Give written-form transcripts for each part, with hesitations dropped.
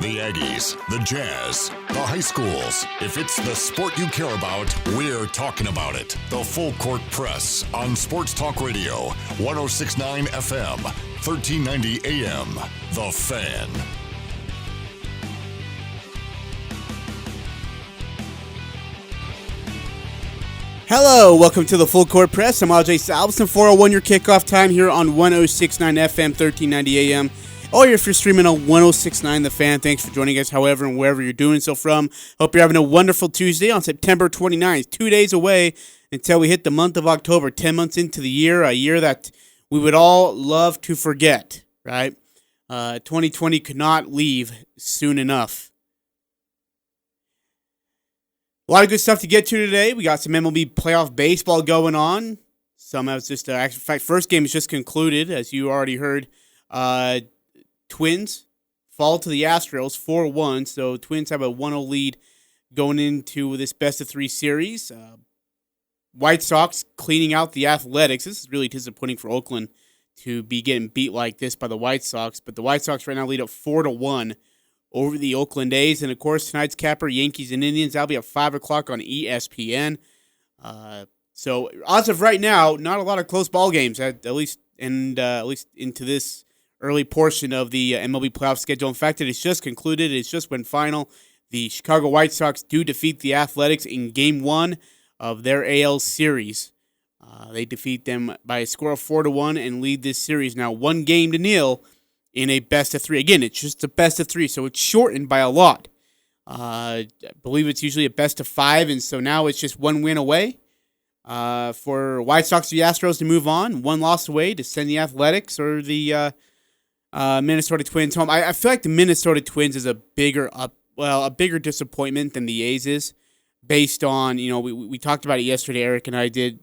The Aggies, the Jazz, the high schools. If it's the sport you care about, we're talking about it. The Full Court Press on Sports Talk Radio, 106.9 FM, 1390 AM. The Fan. Hello, welcome to the Full Court Press. I'm Ajay, Salvesen, 401 your kickoff time here on 106.9 FM, 1390 AM. Or if you're streaming on 106.9 The Fan, thanks for joining us, however and wherever you're doing so from. Hope you're having a wonderful Tuesday on September 29th, 2 days away until we hit the month of October, 10 months into the year, a year that we would all love to forget, right? 2020 could not leave soon enough. A lot of good stuff to get to today. We got some MLB playoff baseball going on. Some have just, in fact, first game is just concluded, as you already heard. Twins fall to the Astros 4-1, so Twins have a 1-0 lead going into this best-of-3 series. White Sox cleaning out the Athletics. This is really disappointing for Oakland to be getting beat like this by the White Sox, but the White Sox right now lead up 4-1 over the Oakland A's, and of course tonight's capper, Yankees and Indians. That'll be at 5 o'clock on ESPN. So as of right now, not a lot of close ball games, at least into this early portion of the MLB playoff schedule. In fact, it has just concluded. It's just went final. The Chicago White Sox do defeat the Athletics in Game 1 of their AL Series. They defeat them by a score of 4-1 and lead this series now 1-0 in a best-of-3. Again, it's just a best-of-3, so it's shortened by a lot. I believe it's usually a best-of-5, and so now it's just one win away for White Sox or the Astros to move on, one loss away to send the Athletics or the Minnesota Twins home. I feel like the Minnesota Twins is a bigger disappointment than the A's is, based on, we talked about it yesterday, Eric and I did.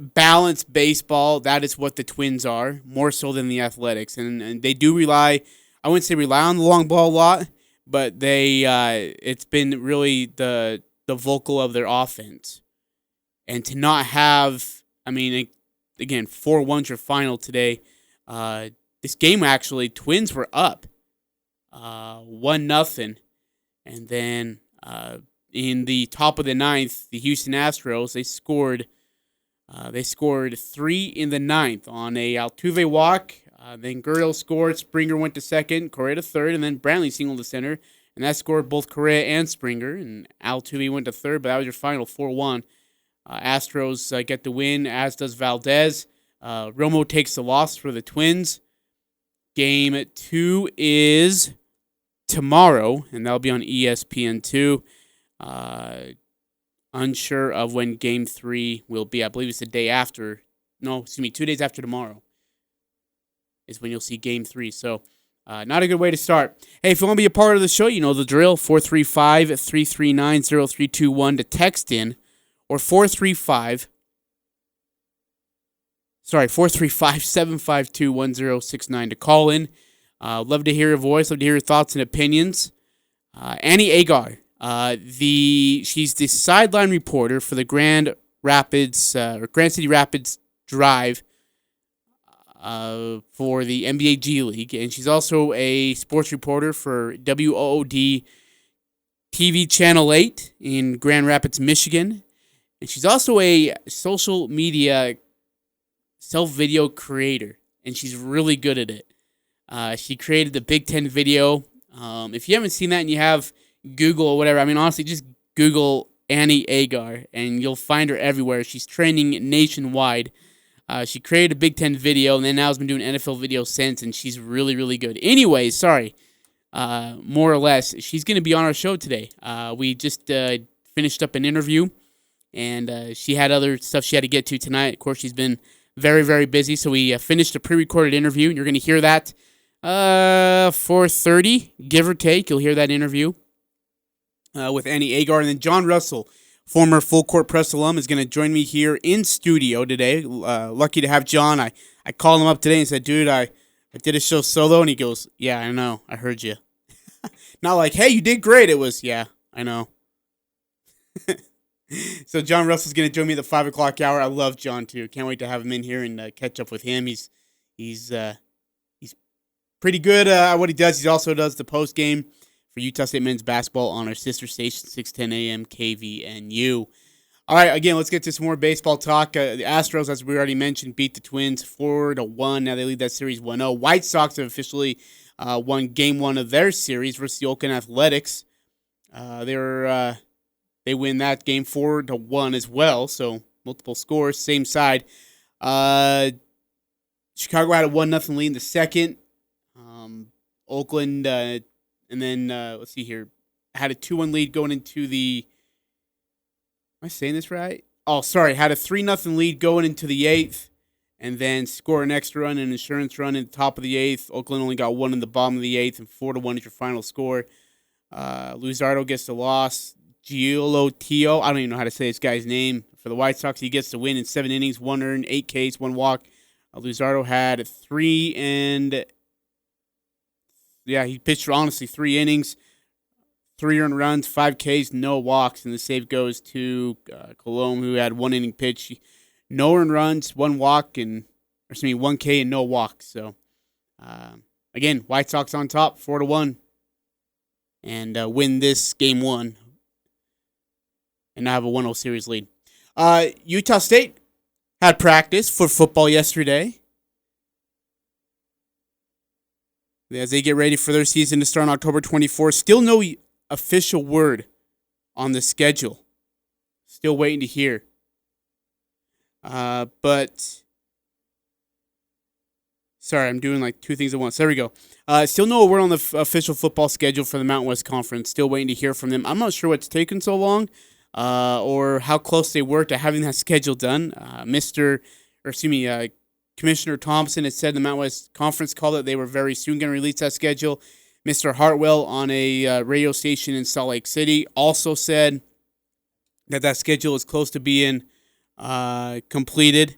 Balanced baseball, that is what the Twins are, more so than the Athletics. And they do rely, I wouldn't say rely on the long ball a lot, but it's been really the vocal of their offense. And to not have, again, 4-1's your final today. This game, actually, Twins were up 1-0. And then in the top of the ninth, the Houston Astros, they scored 3 in the ninth on a Altuve walk. Then Gurriel scored. Springer went to second. Correa to third. And then Brantley singled to center. And that scored both Correa and Springer. And Altuve went to third, but that was your final 4-1. Astros get the win, as does Valdez. Romo takes the loss for the Twins. Game 2 is tomorrow, and that'll be on ESPN2. Unsure of when Game 3 will be. I believe it's the day after. 2 days after tomorrow is when you'll see Game 3. So, not a good way to start. Hey, if you want to be a part of the show, you know the drill. 435-339-0321 to text in, or 435-752-1069 to call in. Love to hear your voice. Love to hear your thoughts and opinions. Annie Agar. She's the sideline reporter for the Grand City Rapids Drive for the NBA G League, and she's also a sports reporter for WOOD TV Channel 8 in Grand Rapids, Michigan, and she's also a social media self-video creator, and she's really good at it. She created the Big Ten video. If you haven't seen that and you have Google or whatever, honestly, just Google Annie Agar, and you'll find her everywhere. She's training nationwide. She created a Big Ten video, and then now has been doing NFL videos since, and she's really, really good. Anyway, more or less, she's going to be on our show today. We just finished up an interview, and she had other stuff she had to get to tonight. Of course, she's been very, very busy, so we finished a pre-recorded interview, and you're going to hear that 4:30, give or take. You'll hear that interview with Annie Agar, and then John Russell, former Full Court Press alum, is going to join me here in studio today. Lucky to have John. I called him up today and said, dude, I did a show solo, and he goes, yeah, I know, I heard you. Not like, hey, you did great. It was, yeah, I know. So John Russell's going to join me at the 5 o'clock hour. I love John, too. Can't wait to have him in here and catch up with him. He's pretty good at what he does. He also does the post game for Utah State men's basketball on our sister station, 610 AM KVNU. All right, again, let's get to some more baseball talk. The Astros, as we already mentioned, beat the Twins 4-1. Now they lead that series 1-0. White Sox have officially won Game 1 of their series versus the Oakland Athletics. They win that game 4-1 as well, so multiple scores, same side. Chicago had a 1-0 lead in the second. Oakland, and then, let's see here, had a 2-1 lead going into the... Am I saying this right? Oh, sorry. Had a 3-0 lead going into the 8th, and then score an extra run, an insurance run in the top of the 8th. Oakland only got 1 in the bottom of the 8th, and 4-1 is your final score. Luzardo gets the loss. Giolotio, I don't even know how to say this guy's name. For the White Sox, he gets the win in 7 innings, 1 earned, 8 Ks, 1 walk. Luzardo had he pitched honestly 3 innings. 3 earned runs, 5 Ks, no walks, and the save goes to Colomb, who had 1 inning pitch. No earned runs, 1 K and no walks. So, again, White Sox on top, 4-1, and win this Game 1, and now have a 1-0 series lead. Utah State had practice for football yesterday as they get ready for their season to start on October 24th. Still no official word on the schedule. Still waiting to hear. But sorry, I'm doing like 2 things at once. There we go. Still no word on the official football schedule for the Mountain West Conference. Still waiting to hear from them. I'm not sure what's taken so long, or how close they were to having that schedule done. Commissioner Thompson has said the Mountain West Conference call that they were very soon going to release that schedule. Mr. Hartwell on a radio station in Salt Lake City also said that schedule is close to being completed.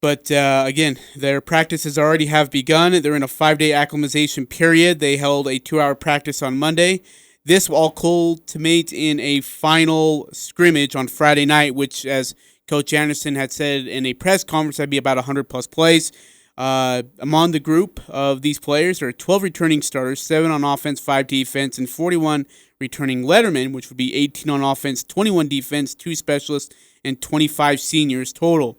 But again, their practices already have begun. They're in a 5-day acclimatization period. They held a 2-hour practice on Monday. This will all culminate in a final scrimmage on Friday night, which, as Coach Anderson had said in a press conference, that'd be about 100-plus plays. Among the group of these players are 12 returning starters, 7 on offense, 5 defense, and 41 returning lettermen, which would be 18 on offense, 21 defense, 2 specialists, and 25 seniors total.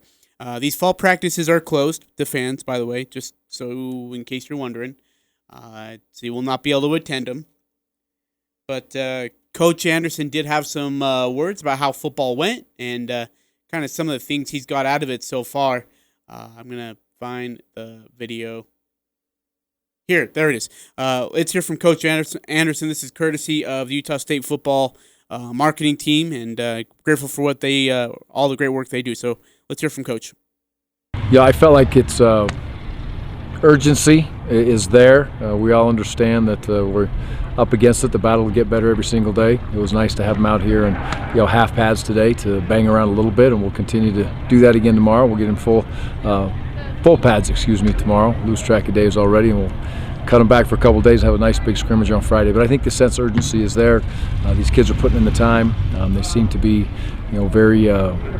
These fall practices are closed to fans, by the way, just so in case you're wondering. So you will not be able to attend them. But Coach Anderson did have some words about how football went and kind of some of the things he's got out of it so far. I'm going to find the video. Here, there it is. Let's hear from Coach Anderson. This is courtesy of the Utah State football marketing team, and grateful for what all the great work they do. So let's hear from Coach. Yeah, I felt like it's urgency is there. We all understand that we're up against it. The battle will get better every single day. It was nice to have them out here and half pads today to bang around a little bit, and we'll continue to do that again tomorrow. We'll get in full pads, tomorrow. Lose track of days already, and we'll cut them back for a couple of days and have a nice big scrimmage on Friday. But I think the sense of urgency is there. These kids are putting in the time. They seem to be, very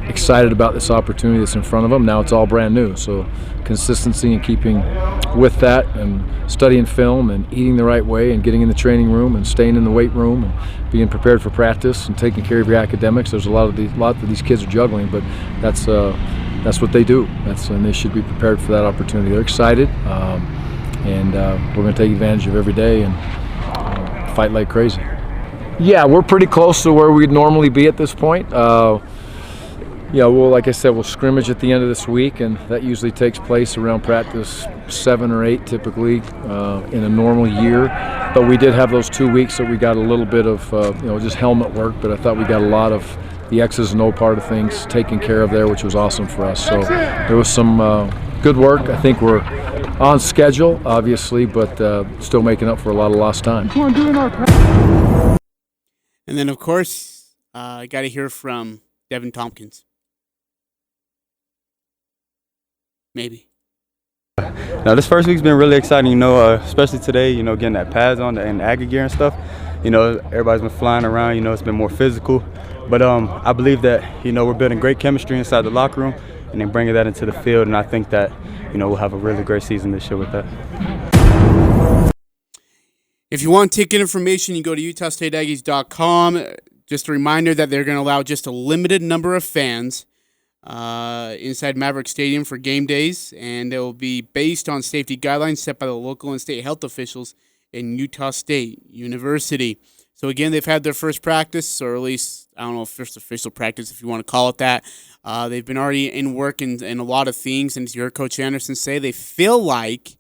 excited about this opportunity that's in front of them. Now it's all brand new, so consistency and keeping with that, and studying film and eating the right way, and getting in the training room and staying in the weight room and being prepared for practice and taking care of your academics. There's a lot that these kids are juggling, but that's what they do. And they should be prepared for that opportunity. They're excited. And we're going to take advantage of every day and fight like crazy. Yeah, we're pretty close to where we'd normally be at this point. Like I said, we'll scrimmage at the end of this week, and that usually takes place around practice 7 or 8 typically in a normal year. But we did have those 2 weeks that we got a little bit of just helmet work, but I thought we got a lot of the X's and O part of things taken care of there, which was awesome for us. So there was some good work. I think we're on schedule, obviously, but still making up for a lot of lost time. And then, of course, I got to hear from Devin Tompkins. Maybe. Now, this first week's been really exciting, especially today, getting that pads on and Agar gear and stuff. Everybody's been flying around, it's been more physical. But I believe that, we're building great chemistry inside the locker room and then bringing that into the field. And I think that, we'll have a really great season this year with that. If you want ticket information, you go to UtahStateAggies.com. Just a reminder that they're going to allow just a limited number of fans inside Maverick Stadium for game days, and it will be based on safety guidelines set by the local and state health officials in Utah State University. So again, they've had their first practice, or at least, I don't know, first official practice, if you want to call it that. They've been already in work in a lot of things, and as you heard Coach Anderson say, they feel like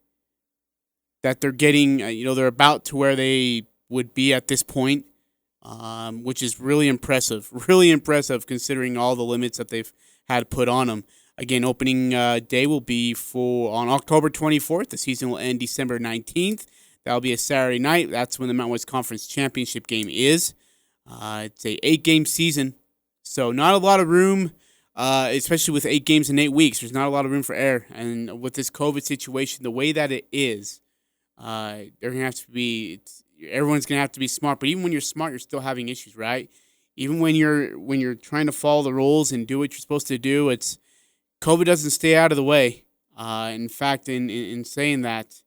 that they're getting, they're about to where they would be at this point, which is really impressive considering all the limits that they've had put on them. Again, opening day will be on October 24th. The season will end December 19th. That'll be a Saturday night. That's when the Mountain West Conference Championship game is. It's a 8-game season, so not a lot of room, especially with 8 games in 8 weeks. There's not a lot of room for error. And with this COVID situation, the way that it is, they're gonna have to be. Everyone's gonna have to be smart. But even when you're smart, you're still having issues, right? Even when you're trying to follow the rules and do what you're supposed to do, it's COVID doesn't stay out of the way. In fact, in saying that,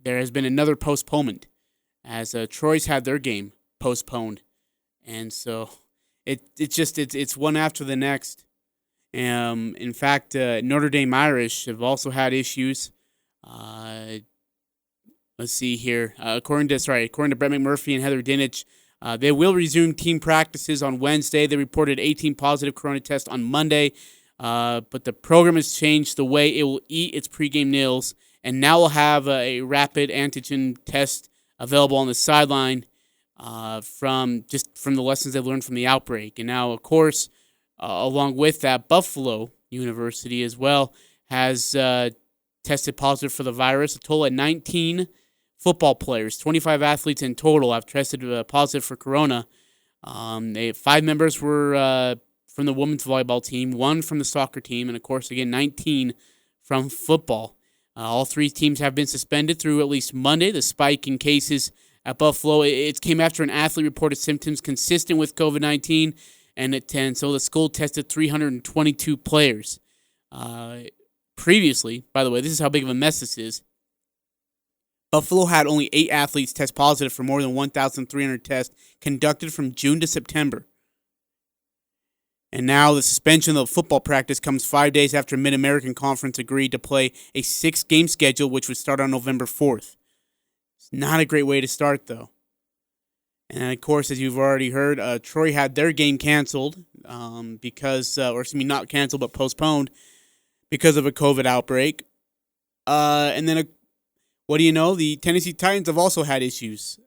there has been another postponement as Troy's had their game postponed, and so it's one after the next. In fact, Notre Dame Irish have also had issues. Let's see here. According to Brett McMurphy and Heather Dinich, they will resume team practices on Wednesday. They reported 18 positive corona tests on Monday, but the program has changed the way it will eat its pregame meals, and now will have a rapid antigen test available on the sideline from the lessons they learned from the outbreak. And now, of course, along with that, Buffalo University as well has tested positive for the virus. A total of 19 football players, 25 athletes in total, have tested positive for corona. 5 members were from the women's volleyball team, 1 from the soccer team, and of course, again, 19 from football. All 3 teams have been suspended through at least Monday. The spike in cases at Buffalo, it came after an athlete reported symptoms consistent with COVID-19, and so the school tested 322 players. Previously, by the way, this is how big of a mess this is. Buffalo had only 8 athletes test positive for more than 1,300 tests conducted from June to September. And now the suspension of football practice comes 5 days after Mid-American Conference agreed to play a 6-game schedule, which would start on November 4th. It's not a great way to start, though. And, of course, as you've already heard, Troy had their game canceled not canceled, but postponed because of a COVID outbreak. And then, what do you know? The Tennessee Titans have also had issues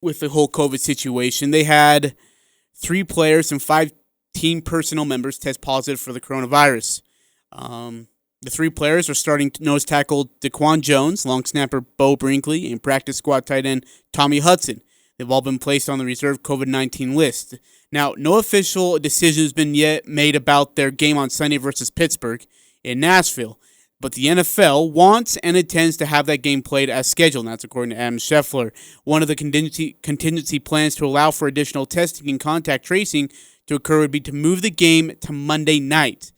with the whole COVID situation. They had 3 players and 5 team personnel members test positive for the coronavirus. The 3 players are starting nose tackle DeQuan Jones, long snapper Bo Brinkley, and practice squad tight end Tommy Hudson. They've all been placed on the reserve COVID-19 list. Now, no official decision has been yet made about their game on Sunday versus Pittsburgh in Nashville, but the NFL wants and intends to have that game played as scheduled, and that's according to Adam Scheffler. One of the contingency plans to allow for additional testing and contact tracing to occur would be to move the game to Monday night.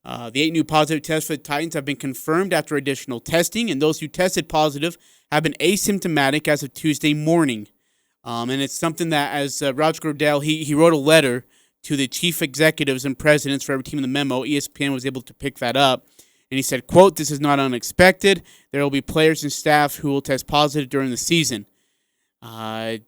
The 8 new positive tests for the Titans have been confirmed after additional testing, and those who tested positive have been asymptomatic as of Tuesday morning. And it's something that, as Roger Goodell, he wrote a letter to the chief executives and presidents for every team in the memo. ESPN was able to pick that up. And he said, quote, "This is not unexpected. There will be players and staff who will test positive during the season." The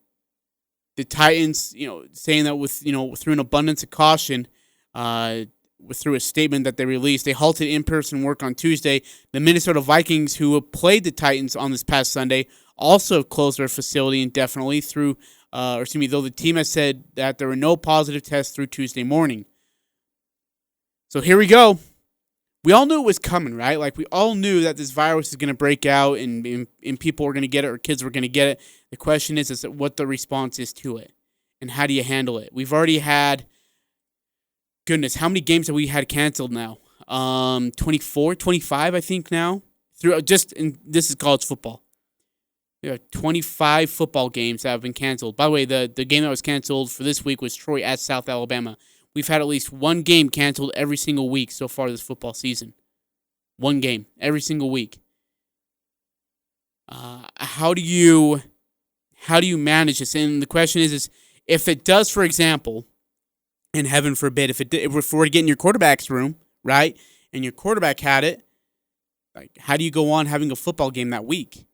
Titans, saying that through an abundance of caution, through a statement that they released, they halted in-person work on Tuesday. The Minnesota Vikings, who have played the Titans on this past Sunday, also closed their facility indefinitely though the team has said that there were no positive tests through Tuesday morning. So here we go. We all knew it was coming, right? Like, we all knew that this virus is going to break out and people were going to get it, or kids were going to get it. The question is what the response is to it and how do you handle it? We've already had, goodness, how many games have we had canceled now? 24, 25, I think now. This is college football. There are 25 football games that have been canceled. By the way, the game that was canceled for this week was Troy at South Alabama. We've had at least one game canceled every single week so far this football season. One game every single week. How do you manage this? And the question is if it does, for example, and heaven forbid, if we're getting your quarterback's room, right, and your quarterback had it, like, how do you go on having a football game that week?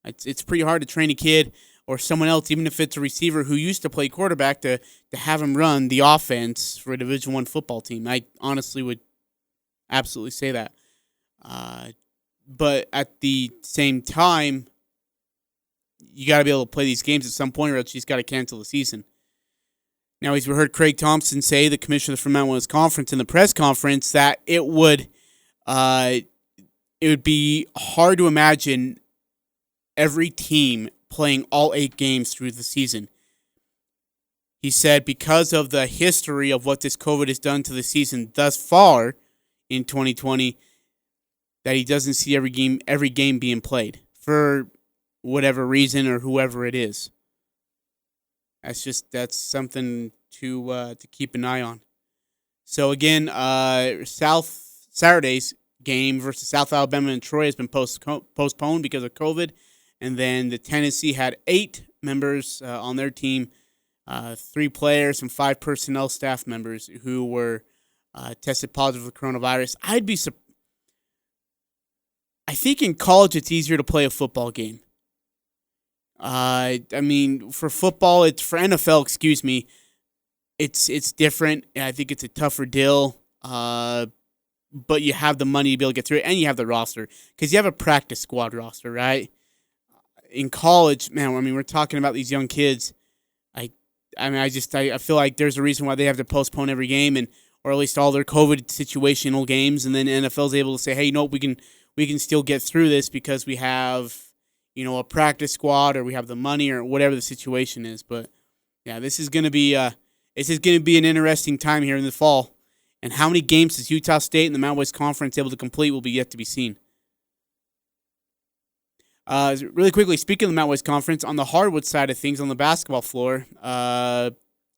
It's pretty hard to train a kid or someone else, even if it's a receiver who used to play quarterback, to have him run the offense for a Division I football team. I honestly would absolutely say that. But at the same time, you got to be able to play these games at some point, or else you just got to cancel the season. Now, as we heard Craig Thompson say, the commissioner for Mountain West Conference, in the press conference, that it would be hard to imagine every team playing all 8 games through the season. He said because of the history of what this COVID has done to the season thus far in 2020, that he doesn't see every game being played for whatever reason or whoever it is. That's something to keep an eye on. So again, Saturday's game versus South Alabama and Troy has been postponed because of COVID. And then the Tennessee had 8 members on their team, 3 players and 5 personnel staff members who were tested positive for coronavirus. I think in college it's easier to play a football game. I mean, for football, for NFL, excuse me, it's different. I think it's a tougher deal. But you have the money to be able to get through it, and you have the roster because you have a practice squad roster, right? In college, man, I mean, we're talking about these young kids. I feel like there's a reason why they have to postpone every game, or at least all their COVID situational games, and then NFL's able to say, hey, you know what, we can still get through this because we have, a practice squad, or we have the money, or whatever the situation is. But yeah, this is gonna be an interesting time here in the fall. And how many games is Utah State and the Mountain West Conference able to complete will be yet to be seen. Really quickly, speaking of the Mountain West Conference, on the hardwood side of things, on the basketball floor,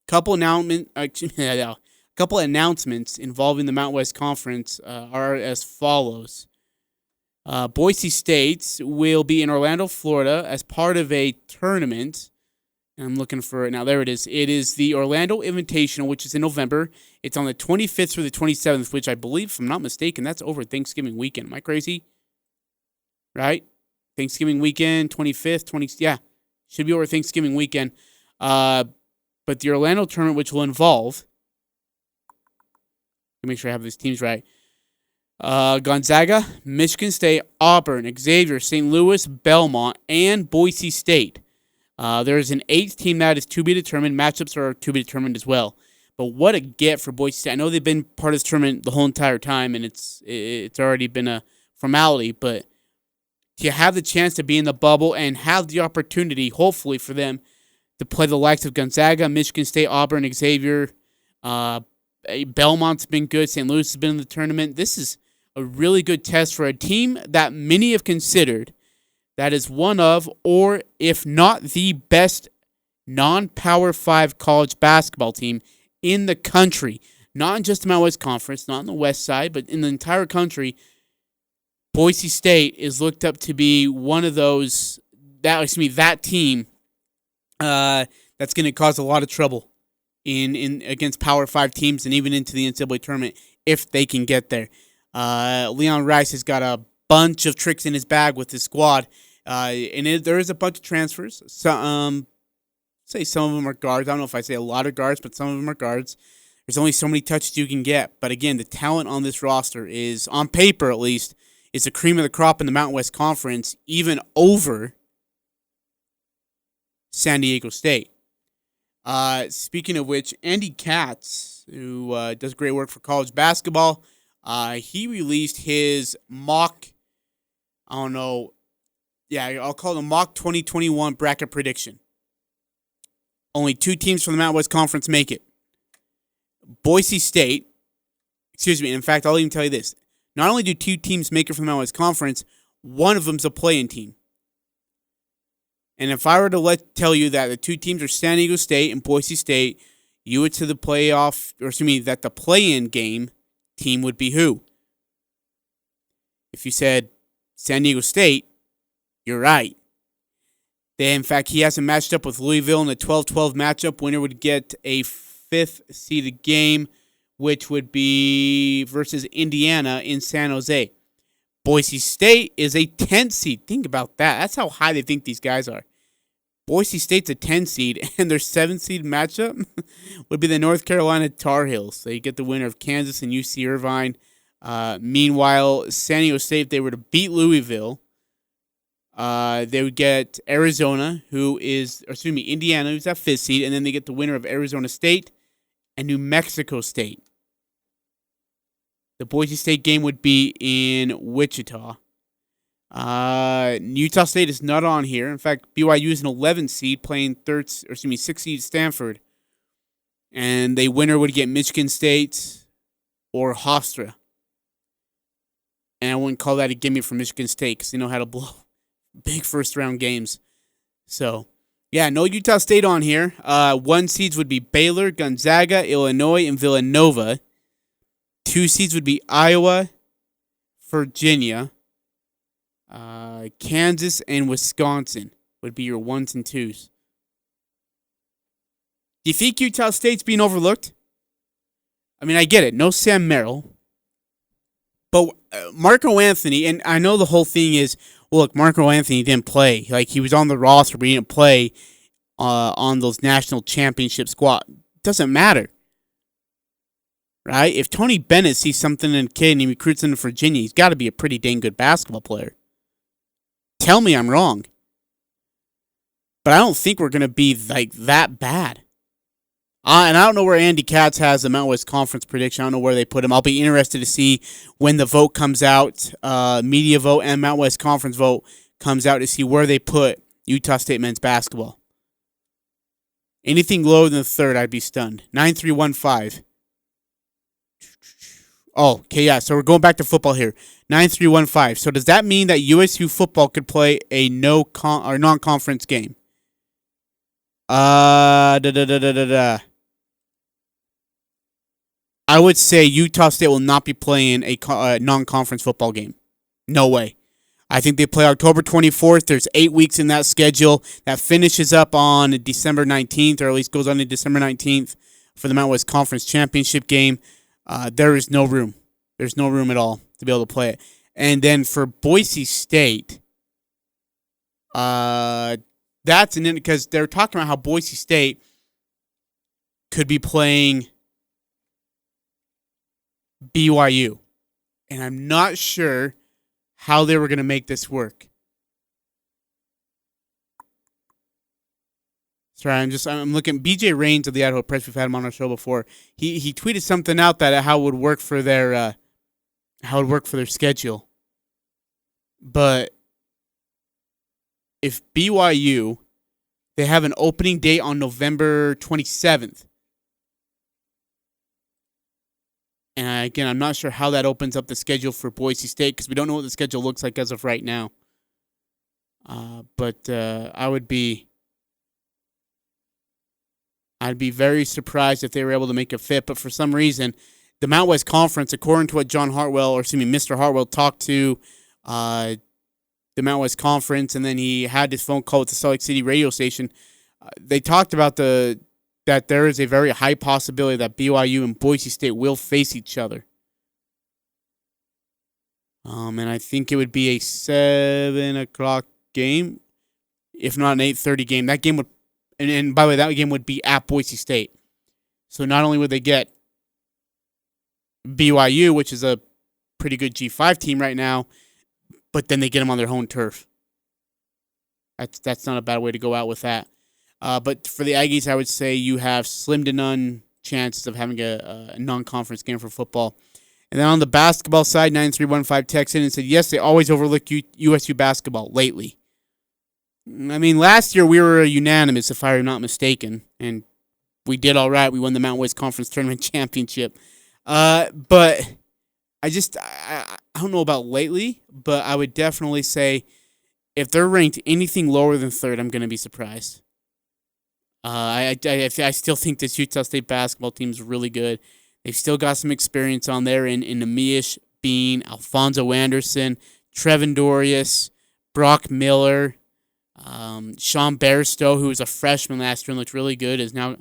couple announcements involving the Mountain West Conference are as follows. Boise State will be in Orlando, Florida, as part of a tournament. I'm looking for it now. There it is. It is the Orlando Invitational, which is in November. It's on the 25th through the 27th, which I believe, if I'm not mistaken, that's over Thanksgiving weekend. Am I crazy? Right? Thanksgiving weekend, 25th, yeah, should be over Thanksgiving weekend. But the Orlando tournament, which will involve, let me make sure I have these teams right. Gonzaga, Michigan State, Auburn, Xavier, St. Louis, Belmont, and Boise State. There is an 8th team that is to be determined. Matchups are to be determined as well. But what a get for Boise State. I know they've been part of this tournament the whole entire time, and it's already been a formality, but to have the chance to be in the bubble and have the opportunity, hopefully, for them to play the likes of Gonzaga, Michigan State, Auburn, Xavier, Belmont's been good, St. Louis has been in the tournament. This is a really good test for a team that many have considered that is one of, or if not the best non-Power 5 college basketball team in the country. Not in just the Mountain West Conference, not on the west side, but in the entire country. Boise State is looked up to be one of those, that team that's going to cause a lot of trouble in against Power 5 teams and even into the NCAA tournament if they can get there. Leon Rice has got a bunch of tricks in his bag with his squad, there is a bunch of transfers. Say some of them are guards. I don't know if I say a lot of guards, but some of them are guards. There's only so many touches you can get. But again, the talent on this roster is, on paper at least, is the cream of the crop in the Mountain West Conference, even over San Diego State. Speaking of which, Andy Katz, who does great work for college basketball, he released his mock, I'll call it a mock 2021 bracket prediction. Only 2 teams from the Mountain West Conference make it. Boise State, in fact, I'll even tell you this. Not only do 2 teams make it from the Mountain West Conference, one of them's a play-in team. And if I were to tell you that the 2 teams are San Diego State and Boise State, you would to the that the play-in game team would be who? If you said San Diego State, you're right. In fact, he hasn't matched up with Louisville in a 12-12 matchup. Winner would get a 5th seeded game, which would be versus Indiana in San Jose. Boise State is a 10 seed. Think about that. That's how high they think these guys are. Boise State's a 10 seed, and their 7 seed matchup would be the North Carolina Tar Heels. They get the winner of Kansas and UC Irvine. Meanwhile, San Diego State, if they were to beat Louisville, they would get Indiana, who's that 5th seed, and then they get the winner of Arizona State and New Mexico State. The Boise State game would be in Wichita. Utah State is not on here. In fact, BYU is an 11 seed playing 6 seed Stanford. And the winner would get Michigan State or Hofstra. And I wouldn't call that a gimme for Michigan State because they know how to blow big first round games. So, yeah, no Utah State on here. 1 seeds would be Baylor, Gonzaga, Illinois, and Villanova. 2 seeds would be Iowa, Virginia, Kansas, and Wisconsin would be your 1s and 2s. Do you think Utah State's being overlooked? I mean, I get it. No Sam Merrill. But Marco Anthony, and I know the whole thing is, well, look, Marco Anthony didn't play. Like, he was on the roster, but he didn't play on those national championship squad. Doesn't matter. Right? If Tony Bennett sees something in a kid and he recruits him to Virginia, he's got to be a pretty dang good basketball player. Tell me I'm wrong. But I don't think we're going to be like that bad. And I don't know where Andy Katz has the Mountain West Conference prediction. I don't know where they put him. I'll be interested to see when the vote comes out, media vote and Mountain West Conference vote comes out to see where they put Utah State men's basketball. Anything lower than 3rd, I'd be stunned. 9-3-1-5. Oh, okay, yeah. So we're going back to football here. 9-3-1-5. So does that mean that USU football could play a non-conference game? I would say Utah State will not be playing a non-conference football game. No way. I think they play October 24th. There's 8 weeks in that schedule. That finishes up on December 19th, or at least goes on to December 19th for the Mountain West Conference Championship game. There is no room. There's no room at all to be able to play it. And then for Boise State, that's because they're talking about how Boise State could be playing BYU. And I'm not sure how they were going to make this work. Sorry, I'm looking. BJ Rains of the Idaho Press, we've had him on our show before. He tweeted something out that how it would work for their schedule. But if BYU, they have an opening date on November 27th. And again, I'm not sure how that opens up the schedule for Boise State because we don't know what the schedule looks like as of right now. But I'd be very surprised if they were able to make a fit. But for some reason, the Mountain West Conference, according to what Mr. Hartwell talked to the Mountain West Conference, and then he had this phone call with the Salt Lake City radio station, they talked about that there is a very high possibility that BYU and Boise State will face each other. And I think it would be a 7 o'clock game, if not an 8:30 game. That game would, and by the way, that game would be at Boise State. So not only would they get BYU, which is a pretty good G5 team right now, but then they get them on their home turf. That's not a bad way to go out with that. But for the Aggies, I would say you have slim to none chances of having a non-conference game for football. And then on the basketball side, 9315 texted in and said, yes, they always overlook USU basketball lately. I mean, last year we were unanimous, if I'm not mistaken, and we did all right. We won the Mountain West Conference Tournament Championship. But I don't know about lately, but I would definitely say if they're ranked anything lower than 3rd, I'm going to be surprised. I still think this Utah State basketball team is really good. They've still got some experience on there in Amish, being Alfonso Anderson, Trevin Dorius, Brock Miller, Sean Bairstow, who was a freshman last year and looked really good, is now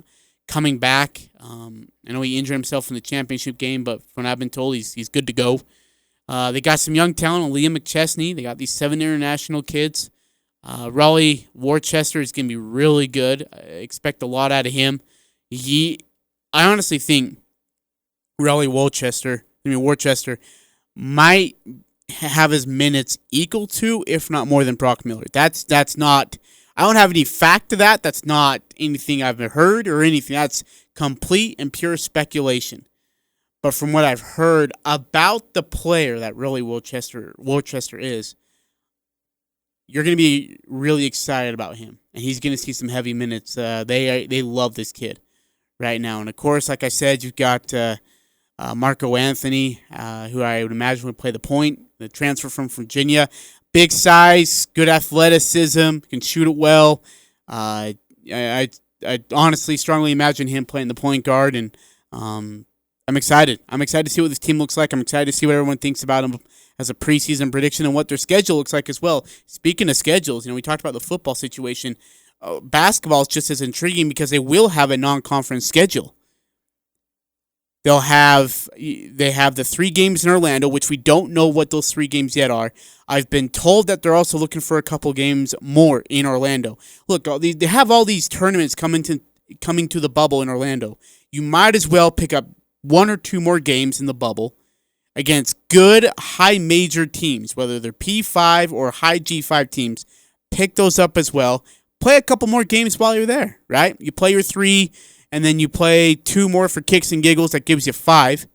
coming back. I know he injured himself in the championship game, but from what I've been told, he's good to go. They got some young talent, Liam McChesney. They got these 7 international kids. Raleigh Worcester is going to be really good. I expect a lot out of him. I honestly think Raleigh Worcester might have his minutes equal to, if not more than, Brock Miller. That's not. I don't have any fact to that. That's not anything I've heard or anything. That's complete and pure speculation. But from what I've heard about the player that really Worcester is, you're going to be really excited about him, and he's going to see some heavy minutes. They love this kid right now, and of course, like I said, you've got Marco Anthony, who I would imagine would play the point. The transfer from Virginia, big size, good athleticism, can shoot it well. I honestly strongly imagine him playing the point guard, and I'm excited. I'm excited to see what this team looks like. I'm excited to see what everyone thinks about him as a preseason prediction and what their schedule looks like as well. Speaking of schedules, we talked about the football situation. Basketball is just as intriguing because they will have a non-conference schedule. They have the 3 games in Orlando, which we don't know what those 3 games yet are. I've been told that they're also looking for a couple games more in Orlando. Look, they have all these tournaments coming to the bubble in Orlando. You might as well pick up 1 or 2 more games in the bubble against good high major teams, whether they're P5 or high G5 teams. Pick those up as well. Play a couple more games while you're there, right? You play your 3, and then you play 2 more for kicks and giggles. That gives you 5.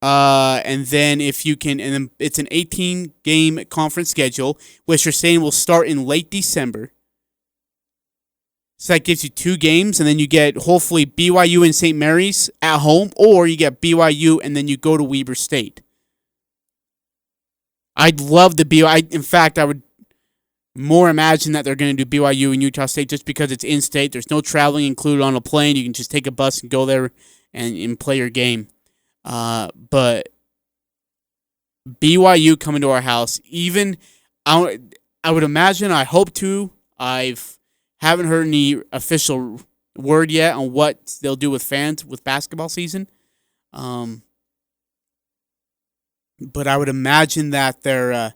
And then if you can, and then it's an 18-game conference schedule, which you're saying will start in late December. So that gives you 2 games, and then you get, hopefully, BYU and St. Mary's at home, or you get BYU and then you go to Weber State. I'd love to be, in fact, I would more imagine that they're going to do BYU and Utah State just because it's in-state. There's no traveling included on a plane. You can just take a bus and go there and play your game. But BYU coming to our house, even, I would imagine, I hope to, haven't heard any official word yet on what they'll do with fans with basketball season. But I would imagine that they're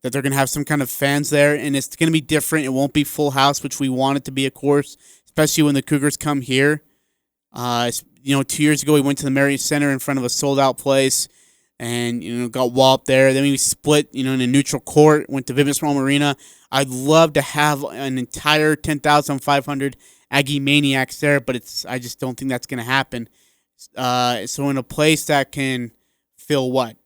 going to have some kind of fans there, and it's going to be different. It won't be full house, which we want it to be, of course, especially when the Cougars come here. 2 years ago we went to the Marriott Center in front of a sold-out place, and got walloped there. Then we split, in a neutral court, went to Vivint Small Arena. I'd love to have an entire 10,500 Aggie Maniacs there, but I just don't think that's going to happen. So in a place that can fill what?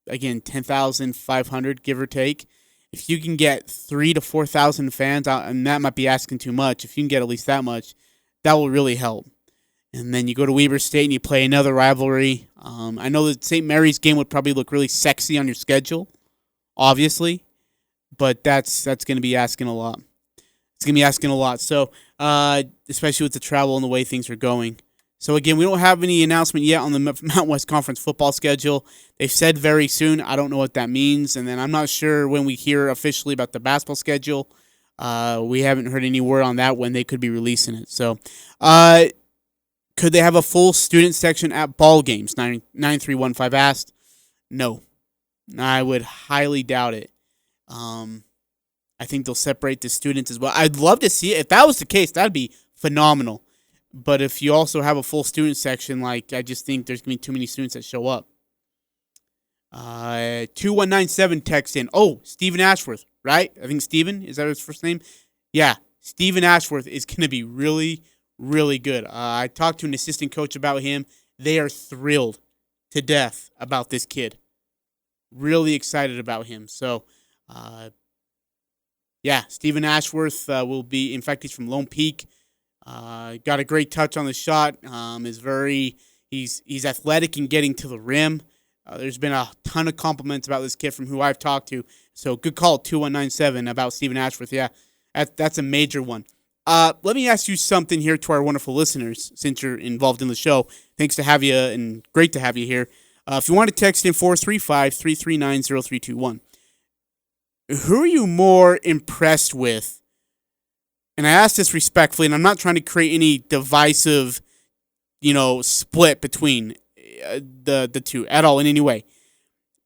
Again, 10,500, give or take. If you can get 3,000 to 4,000 fans, and that might be asking too much. If you can get at least that much, that will really help. And then you go to Weber State and you play another rivalry. I know that St. Mary's game would probably look really sexy on your schedule, obviously, but that's going to be asking a lot. It's going to be asking a lot. So, especially with the travel and the way things are going. So, again, we don't have any announcement yet on the Mountain West Conference football schedule. They've said very soon. I don't know what that means. And then I'm not sure when we hear officially about the basketball schedule. We haven't heard any word on that when they could be releasing it. So, could they have a full student section at ball games? 9315 asked. No. I would highly doubt it. I think they'll separate the students as well. I'd love to see it. If that was the case, that'd be phenomenal. But if you also have a full student section, I just think there's going to be too many students that show up. 2197 text in. Oh, Stephen Ashworth, right? I think Stephen, is that his first name? Yeah, Stephen Ashworth is going to be really, really good. I talked to an assistant coach about him. They are thrilled to death about this kid. Really excited about him. So, Stephen Ashworth will be, in fact, he's from Lone Peak. Got a great touch on the shot. He's athletic and getting to the rim. There's been a ton of compliments about this kid from who I've talked to. So good call, 2197 about Stephen Ashworth. Yeah, that's a major one. Let me ask you something here to our wonderful listeners, since you're involved in the show. Thanks to have you, and great to have you here. If you want to text in 435-339-0321. Who are you more impressed with? And I ask this respectfully, and I'm not trying to create any divisive, split between the two at all in any way.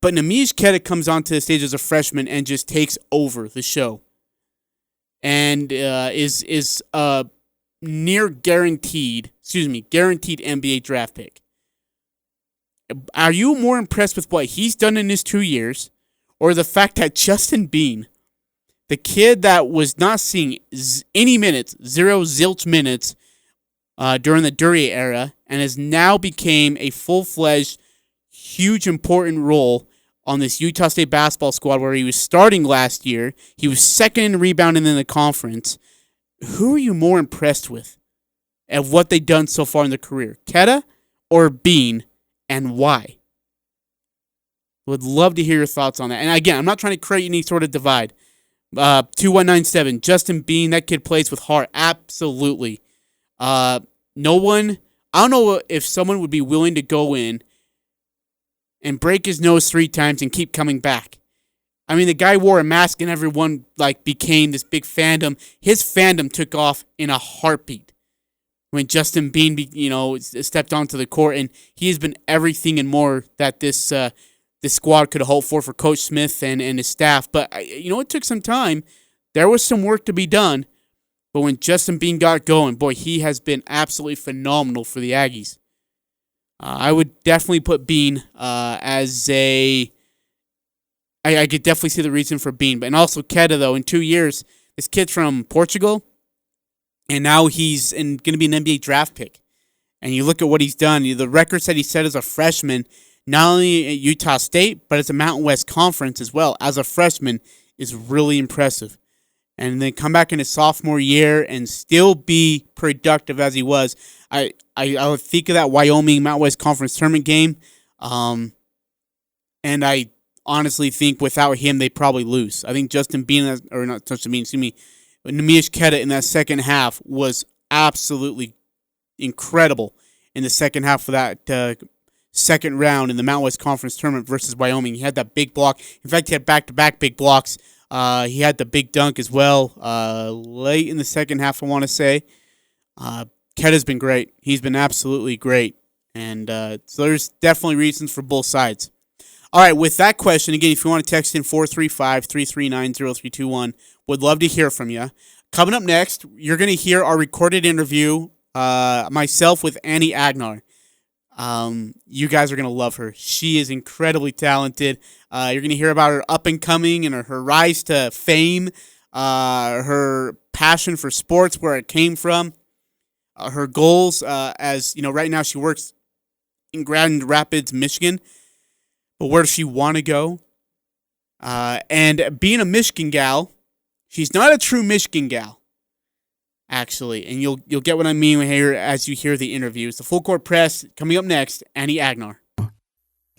But Neemias Queta comes onto the stage as a freshman and just takes over the show. And is near guaranteed NBA draft pick. Are you more impressed with what he's done in his 2 years, or the fact that Justin Bean, the kid that was not seeing any minutes, zilch minutes during the Duryea era, and has now became a full-fledged, huge, important role on this Utah State basketball squad where he was starting last year. He was second in rebounding in the conference. Who are you more impressed with at what they've done so far in their career? Queta or Bean, and why? Would love to hear your thoughts on that. And again, I'm not trying to create any sort of divide. 2197, Justin Bean, that kid plays with heart. Absolutely. I don't know if someone would be willing to go in and break his nose 3 times and keep coming back. I mean, the guy wore a mask and everyone became this big fandom. His fandom took off in a heartbeat when Justin Bean, stepped onto the court, and he has been everything and more that this squad could hope for Coach Smith and his staff. But it took some time. There was some work to be done. But when Justin Bean got going, boy, he has been absolutely phenomenal for the Aggies. I would definitely put Bean as a... I could definitely see the reason for Bean. And also Queta, though, in 2 years, this kid's from Portugal, and now he's going to be an NBA draft pick. And you look at what he's done, the records that he set as a freshman, not only at Utah State, but it's a Mountain West Conference as well, as a freshman, is really impressive. And then come back in his sophomore year and still be productive as he was. I would think of that Wyoming Mountain West Conference tournament game, and I honestly think without him they probably lose. I think Neemias Queta in that second half was absolutely incredible in the second half of that second round in the Mountain West Conference tournament versus Wyoming. He had that big block. In fact, he had back-to-back big blocks. He had the big dunk as well late in the second half, I want to say. Queta's been great. He's been absolutely great. And so there's definitely reasons for both sides. All right, with that question, again, if you want to text in 435-339-0321, would love to hear from you. Coming up next, you're going to hear our recorded interview, myself with Annie Agar. You guys are going to love her. She is incredibly talented. You're going to hear about her up and coming and her rise to fame, her passion for sports, where it came from, her goals as, right now she works in Grand Rapids, Michigan. But where does she want to go? And being a Michigan gal, she's not a true Michigan gal, actually. And you'll get what I mean here as you hear the interviews. The Full Court Press coming up next, Annie Agar.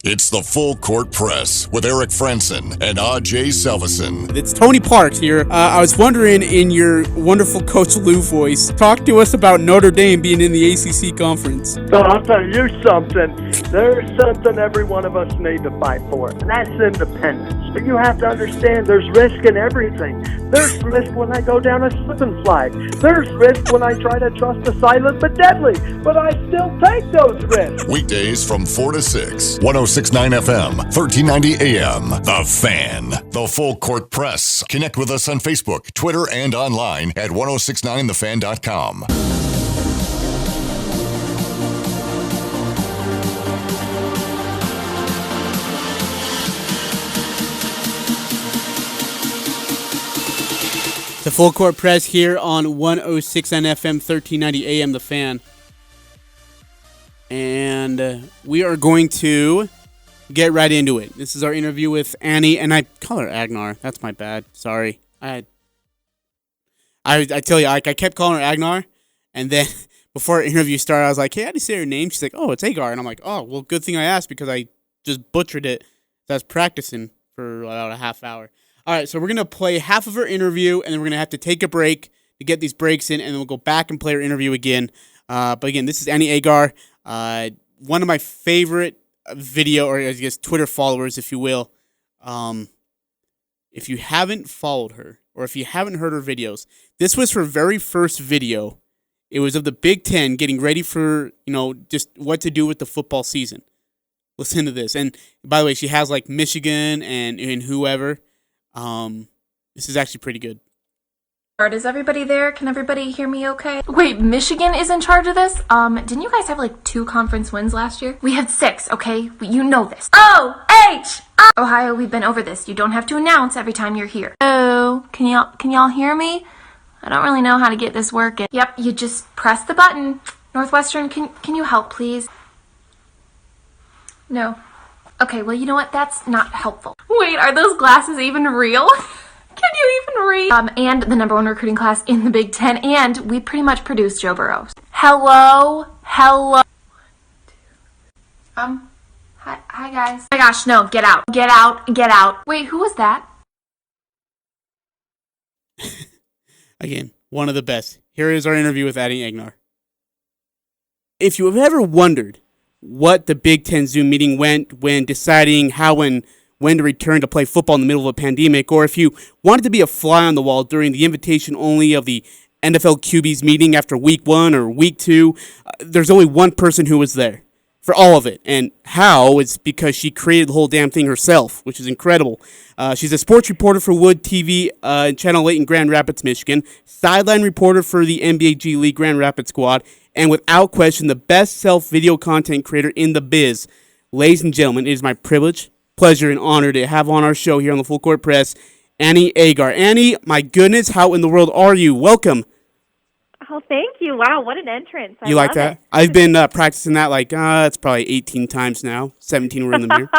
It's the Full Court Press with Eric Franson and Ajay Salvesen. It's Tony Parks here. I was wondering, in your wonderful Coach Lou voice, talk to us about Notre Dame being in the ACC conference. So I'll tell you something. There's something every one of us need to fight for, and that's independence. But you have to understand there's risk in everything. There's risk when I go down a slip and slide. There's risk when I try to trust the silent but deadly. But I still take those risks. Weekdays from 4 to 6, 106.9 FM, 1390 AM. The Fan. The Full Court Press. Connect with us on Facebook, Twitter, and online at 1069thefan.com. The Full Court Press here on 106 on FM, 1390 AM, The Fan. And we are going to get right into it. This is our interview with Annie, and I call her Agar. That's my bad. Sorry. I tell you, I kept calling her Agar, and then before our interview started, I was like, hey, how do you say her name? She's like, oh, it's Agar. And I'm like, oh, well, good thing I asked because I just butchered it. So I was practicing for about a half hour. All right, so we're going to play half of her interview, and then we're going to have to take a break to get these breaks in, and then we'll go back and play her interview again. But again, this is Annie Agar, one of my favorite video, or I guess Twitter followers, if you will. If you haven't followed her, or if you haven't heard her videos, this was her very first video. It was of the Big Ten getting ready for, just what to do with the football season. Listen to this. And by the way, she has like Michigan and whoever. This is actually pretty good. Is everybody there? Can everybody hear me okay? Wait, Michigan is in charge of this? Didn't you guys have like 2 conference wins last year? We had 6, okay? You know this. O-H! Ohio, we've been over this. You don't have to announce every time you're here. Oh, can y'all hear me? I don't really know how to get this working. Yep, you just press the button. Northwestern, can you help, please? No. Okay, well, you know what? That's not helpful. Wait, are those glasses even real? Can you even read? And the #1 recruiting class in the Big Ten, and we pretty much produced Joe Burrow. Hello? Hi guys. Oh my gosh, no, get out. Wait, who was that? Again, one of the best. Here is our interview with Addie Agar. If you have ever wondered what the Big Ten Zoom meeting went when deciding how and when to return to play football in the middle of a pandemic, or if you wanted to be a fly on the wall during the invitation only of the NFL QB's meeting after week 1 or week 2, there's only one person who was there for all of it. And how is because she created the whole damn thing herself, which is incredible. She's a sports reporter for Wood TV and Channel 8 in Grand Rapids, Michigan, sideline reporter for the NBA G League Grand Rapids squad, and without question, the best self-video content creator in the biz. Ladies and gentlemen, it is my privilege, pleasure, and honor to have on our show here on the Full Court Press, Annie Agar. Annie, my goodness, how in the world are you? Welcome. Oh, thank you. Wow, what an entrance. You like that? I've been practicing that it's probably 18 times now. 17 we're in the mirror.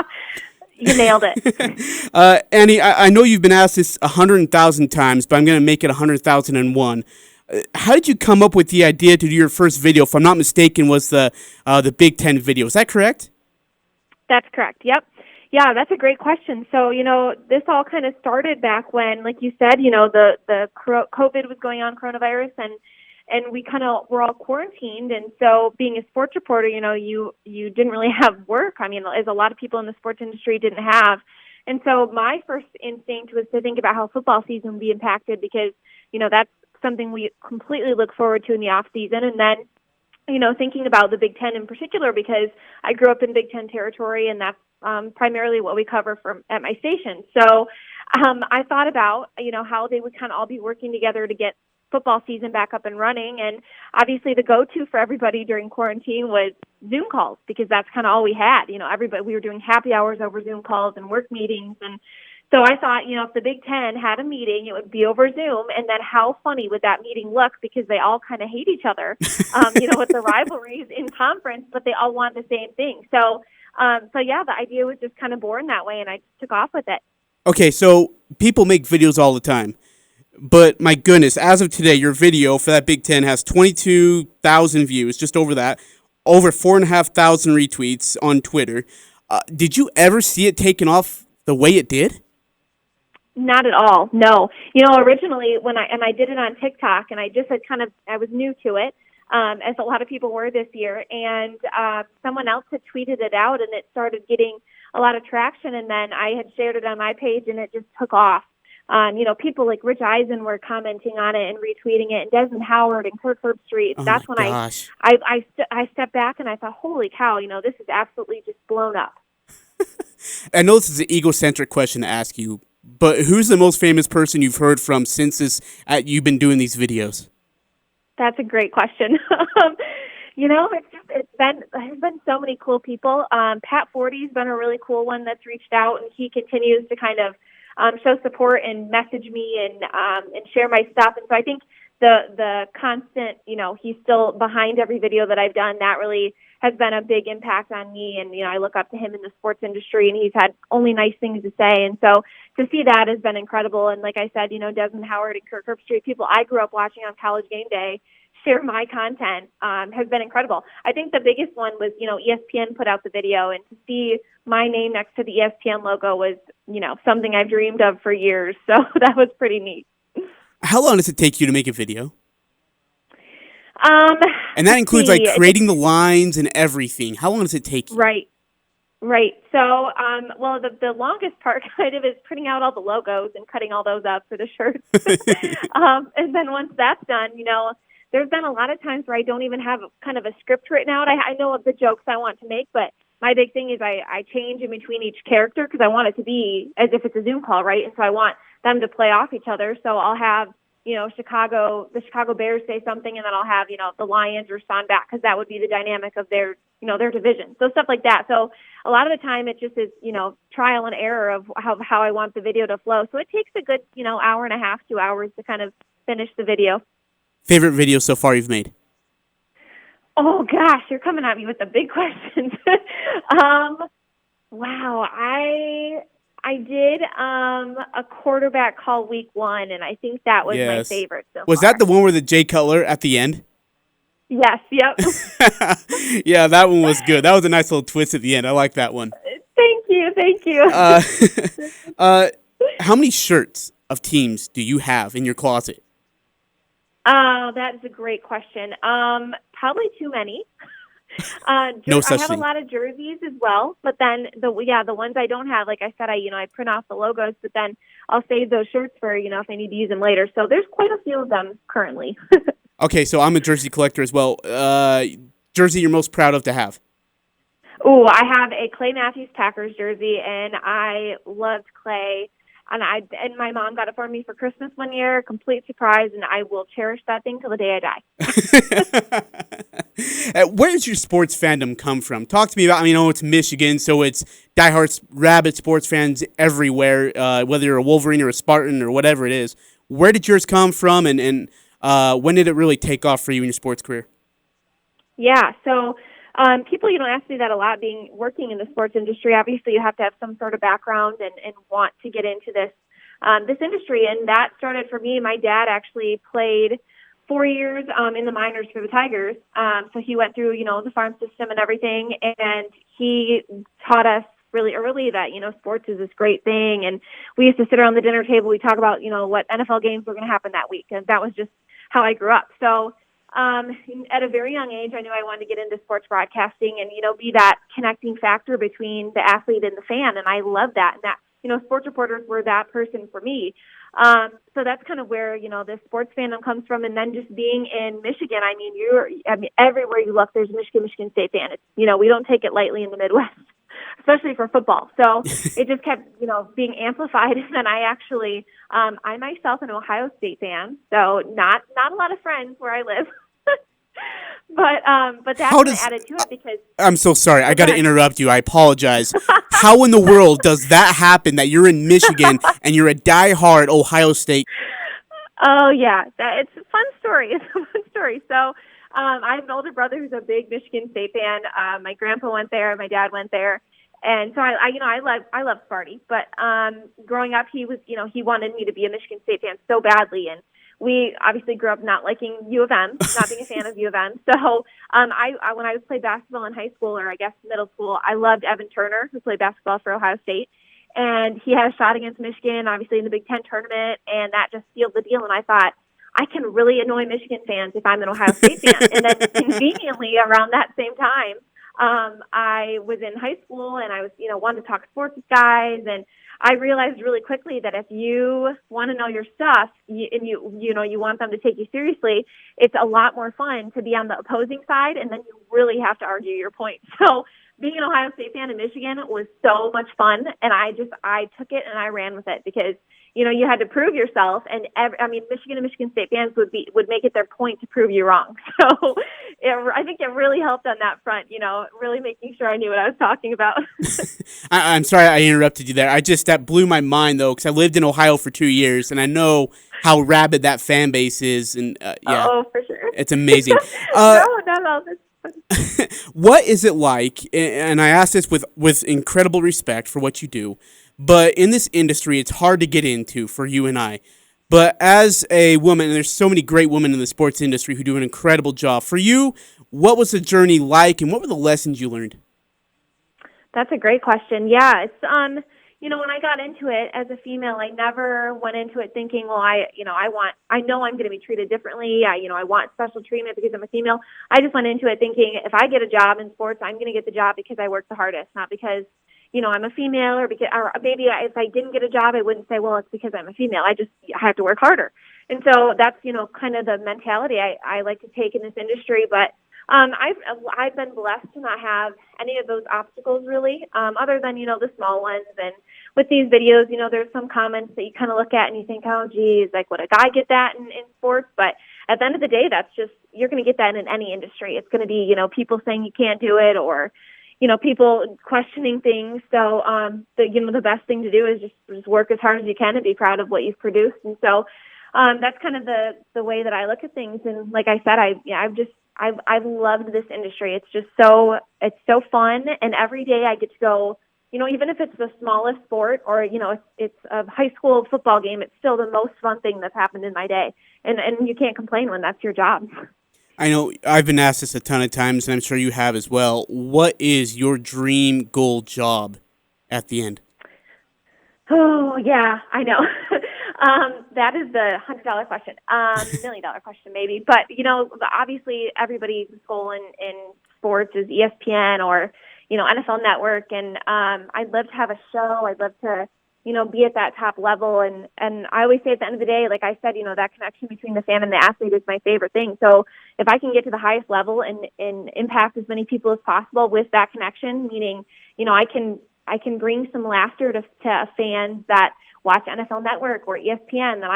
You nailed it. Annie, I know you've been asked this 100,000 times, but I'm going to make it 100,001. How did you come up with the idea to do your first video? If I'm not mistaken, was the Big Ten video. Is that correct? That's correct. Yep. Yeah, that's a great question. So, this all kind of started back when, like you said, the COVID was going on, coronavirus, and we kind of were all quarantined. And so being a sports reporter, you didn't really have work. I mean, as a lot of people in the sports industry didn't have. And so my first instinct was to think about how football season would be impacted because, that's something we completely look forward to in the off season. And then, thinking about the Big Ten in particular, because I grew up in Big Ten territory, and that's primarily what we cover at my station. So I thought about, how they would kind of all be working together to get football season back up and running. And obviously the go-to for everybody during quarantine was Zoom calls, because that's kind of all we had. We were doing happy hours over Zoom calls and work meetings. And so I thought, if the Big Ten had a meeting, it would be over Zoom. And then how funny would that meeting look? Because they all kind of hate each other, with the rivalries in conference, but they all want the same thing. So yeah, the idea was just kind of born that way, and I just took off with it. Okay, so people make videos all the time. But my goodness, as of today, your video for that Big Ten has 22,000 views, just over that, over 4,500 retweets on Twitter. Did you ever see it taken off the way it did? Not at all. No. Originally when I did it on TikTok, and I was new to it, as a lot of people were this year, and someone else had tweeted it out, and it started getting a lot of traction, and then I had shared it on my page, and it just took off. People like Rich Eisen were commenting on it and retweeting it, and Desmond Howard and Kirk Herbstreit. That's when I stepped back and I thought, holy cow, this is absolutely just blown up. I know this is an egocentric question to ask you, but who's the most famous person you've heard from since you've been doing these videos? That's a great question. There's been so many cool people. Pat Forty's been a really cool one that's reached out, and he continues to kind of show support and message me and share my stuff. And so I think the constant, he's still behind every video that I've done. That really has been a big impact on me. And, I look up to him in the sports industry, and he's had only nice things to say. And so to see that has been incredible. And like I said, Desmond Howard and Kirk Herbstreit, people I grew up watching on College Game Day, share my content, has been incredible. I think the biggest one was, ESPN put out the video, and to see my name next to the ESPN logo was, something I've dreamed of for years. So that was pretty neat. How long does it take you to make a video? And that includes creating the lines and everything. How long does it take you? Right. Right. So, well, the longest part kind of is printing out all the logos and cutting all those up for the shirts. And then once that's done, there's been a lot of times where I don't even have kind of a script written out. I know of the jokes I want to make, but my big thing is I change in between each character because I want it to be as if it's a Zoom call, right? And so I want them to play off each other. So I'll have, the Chicago Bears say something, and then I'll have, the Lions respond back because that would be the dynamic of their division. So stuff like that. So a lot of the time it just is, trial and error of how I want the video to flow. So it takes a good, hour and a half, 2 hours to kind of finish the video. Favorite video so far you've made? Oh gosh, you're coming at me with the big questions. Wow, I did a quarterback call week 1, and I think that was my favorite so Was far. that the one with the Jay Cutler at the end? Yes, yep. Yeah, that one was good. That was a nice little twist at the end. I like that one. Thank you. How many shirts of teams do you have in your closet? That is a great question. Probably too many. No such I have thing. a lot of jerseys as well, but then the ones I don't have, like I said, I print off the logos, but then I'll save those shirts for, if I need to use them later. So there's quite a few of them currently. Okay, so I'm a jersey collector as well. Jersey you're most proud of to have? Oh, I have a Clay Matthews Packers jersey, and I loved Clay. And my mom got it for me for Christmas one year, complete surprise, and I will cherish that thing till the day I die. Where does your sports fandom come from? Talk to me about, it's Michigan, so it's diehard rabid sports fans everywhere, whether you're a Wolverine or a Spartan or whatever it is. Where did yours come from, and when did it really take off for you in your sports career? Yeah, so people, ask me that a lot. Working in the sports industry, obviously you have to have some sort of background and want to get into this industry. And that started for me. My dad actually played 4 years in the minors for the Tigers. So he went through, the farm system and everything. And he taught us really early that, sports is this great thing. And we used to sit around the dinner table. We talk about, what NFL games were going to happen that week. And that was just how I grew up. So at a very young age, I knew I wanted to get into sports broadcasting and, be that connecting factor between the athlete and the fan. And I love that. And that, sports reporters were that person for me. So that's kind of where, the sports fandom comes from. And then just being in Michigan, everywhere you look, there's a Michigan State fan. It's, we don't take it lightly in the Midwest, especially for football. So it just kept, being amplified. And then I actually, I myself an Ohio State fan, so not a lot of friends where I live. But that's added to it because I'm so sorry. I got to interrupt you. I apologize. How in the world does that happen that you're in Michigan and you're a diehard Ohio State? Oh yeah, it's a fun story. So I have an older brother who's a big Michigan State fan. My grandpa went there. My dad went there. And so I love Sparty, but growing up he was, he wanted me to be a Michigan State fan so badly, and we obviously grew up not liking U of M, not being a fan of U of M. So I when I played basketball in high school, or I guess middle school, I loved Evan Turner, who played basketball for Ohio State, and he had a shot against Michigan, obviously in the Big Ten tournament, and that just sealed the deal. And I thought, I can really annoy Michigan fans if I'm an Ohio State fan. And then conveniently around that same time, I was in high school and I was, wanted to talk sports with guys, and I realized really quickly that if you want to know your stuff and you want them to take you seriously, it's a lot more fun to be on the opposing side, and then you really have to argue your point. So being an Ohio State fan in Michigan was so much fun, and I took it and I ran with it because you had to prove yourself, and Michigan and Michigan State fans would make it their point to prove you wrong. So I think it really helped on that front, really making sure I knew what I was talking about. I'm sorry I interrupted you there. That blew my mind though, because I lived in Ohio for 2 years, and I know how rabid that fan base is, and yeah, oh, for sure, it's amazing. No. What is it like? And I ask this with incredible respect for what you do. But in this industry, it's hard to get into for you and I. But as a woman, and there's so many great women in the sports industry who do an incredible job. For you, what was the journey like, and what were the lessons you learned? That's a great question. Yeah, it's when I got into it as a female, I never went into it thinking, well, I know I'm going to be treated differently. I want special treatment because I'm a female. I just went into it thinking if I get a job in sports, I'm going to get the job because I work the hardest, not because, I'm a female or maybe if I didn't get a job, I wouldn't say, well, it's because I'm a female. I have to work harder. And so that's, kind of the mentality I like to take in this industry. But I've been blessed to not have any of those obstacles really, other than, the small ones. And with these videos, there's some comments that you kind of look at and you think, oh, geez, like would a guy get that in sports? But at the end of the day, that's just, you're going to get that in any industry. It's going to be, people saying you can't do it or, people questioning things. So, the best thing to do is just work as hard as you can and be proud of what you've produced. And so, that's kind of the way that I look at things. And like I said, I've loved this industry. It's just it's so fun. And every day I get to go, even if it's the smallest sport or, it's a high school football game, it's still the most fun thing that's happened in my day. And you can't complain when that's your job. I know I've been asked this a ton of times, and I'm sure you have as well. What is your dream goal job at the end? Oh, yeah, I know. That is the $100 question, $1 million question maybe. But, obviously everybody's goal in sports is ESPN or, NFL Network. And I'd love to have a show. I'd love to, be at that top level. And I always say at the end of the day, like I said, that connection between the fan and the athlete is my favorite thing. So if I can get to the highest level and impact as many people as possible with that connection, meaning, I can bring some laughter to fans that watch NFL Network or ESPN, then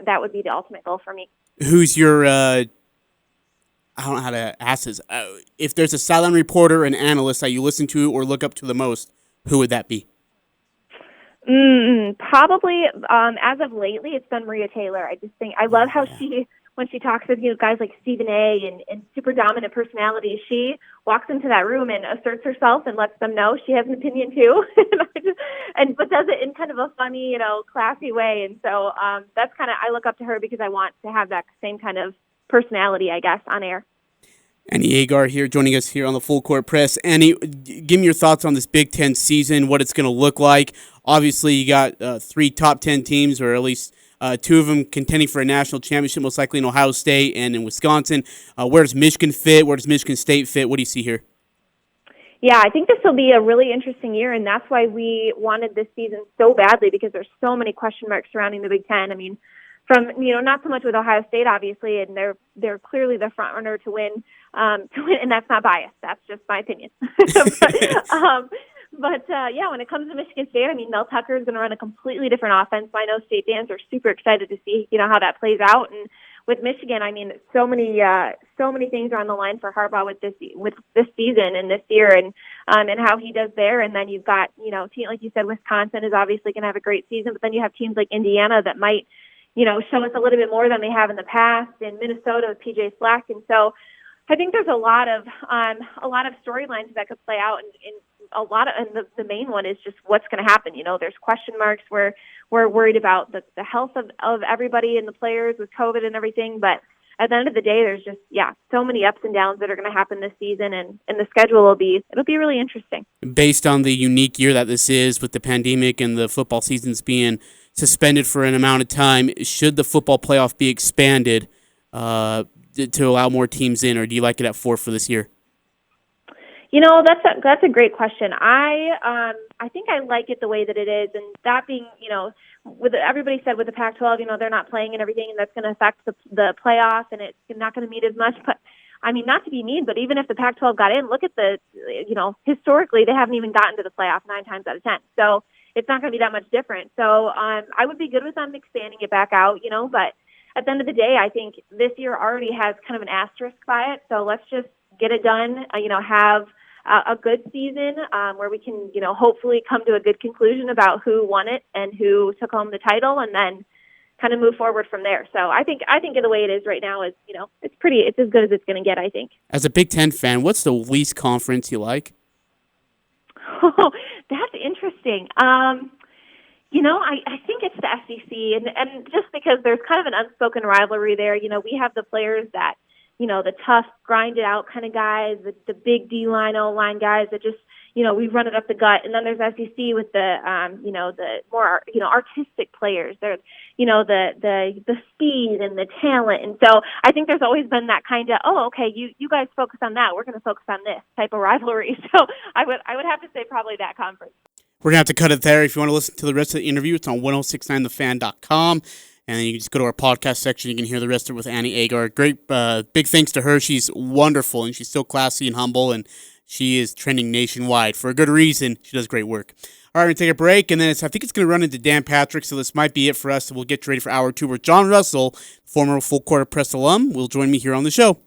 that would be the ultimate goal for me. Who's your, I don't know how to ask this. If there's a sideline reporter and analyst that you listen to or look up to the most, who would that be? Probably, as of lately, it's been Maria Taylor. I just think, I love how when she talks with, guys like Stephen A. and super dominant personalities, she walks into that room and asserts herself and lets them know she has an opinion too, but does it in kind of a funny, classy way. And so that's kind of, I look up to her because I want to have that same kind of personality, I guess, on air. Annie Agar here, joining us here on the Full Court Press. Annie, give me your thoughts on this Big Ten season, what it's going to look like. Obviously, you got 3 top 10 teams, or at least 2 of them contending for a national championship, most likely in Ohio State and in Wisconsin. Where does Michigan fit? Where does Michigan State fit? What do you see here? Yeah, I think this will be a really interesting year, and that's why we wanted this season so badly, because there's so many question marks surrounding the Big Ten. I mean, from not so much with Ohio State, obviously, and they're clearly the front runner to win, and that's not biased. That's just my opinion. But when it comes to Michigan State, I mean, Mel Tucker is going to run a completely different offense. I know State fans are super excited to see how that plays out. And with Michigan, I mean, so many things are on the line for Harbaugh with this season and this year, and how he does there. And then you've got team like you said, Wisconsin is obviously going to have a great season, but then you have teams like Indiana that might show us a little bit more than they have in the past, and Minnesota with PJ Fleck. And so I think there's a lot of storylines that could play out, and the main one is just what's going to happen. There's question marks. We're worried about the health of everybody and the players with COVID and everything. But at the end of the day, there's just so many ups and downs that are going to happen this season, and the schedule it'll be really interesting. Based on the unique year that this is with the pandemic and the football seasons being suspended for an amount of time, should the football playoff be expanded to allow more teams in, or do you like it at 4 for this year? That's a great question. I think I like it the way that it is, and that being, with everybody said with the Pac-12, they're not playing and everything, and that's going to affect the playoff, and it's not going to meet as much. But I mean, not to be mean, but even if the Pac-12 got in, look at historically they haven't even gotten to the playoff 9 times out of 10. So it's not going to be that much different. So I would be good with them expanding it back out, but at the end of the day, I think this year already has kind of an asterisk by it. So let's just get it done, have a good season where we can, hopefully come to a good conclusion about who won it and who took home the title, and then kind of move forward from there. So I think the way it is right now is, it's as good as it's going to get, I think. As a Big Ten fan, what's the least conference you like? Oh, that's interesting. I think it's the SEC, and just because there's kind of an unspoken rivalry there. We have the players that, the tough, grind it out kind of guys, the big D-line, O-line guys that just, we run it up the gut. And then there's SEC with the, the more, artistic players. There's, the speed and the talent. And so I think there's always been that kind of, you guys focus on that. We're going to focus on this type of rivalry. So I would have to say probably that conference. We're going to have to cut it there. If you want to listen to the rest of the interview, it's on 1069thefan.com. And then you can just go to our podcast section. You can hear the rest of it with Annie Agar. Great, big thanks to her. She's wonderful, and she's so classy and humble, and she is trending nationwide for a good reason. She does great work. All right, we're going to take a break, and then I think it's going to run into Dan Patrick, so this might be it for us. So we'll get you ready for hour 2, where John Russell, former Full Court Press alum, will join me here on the show.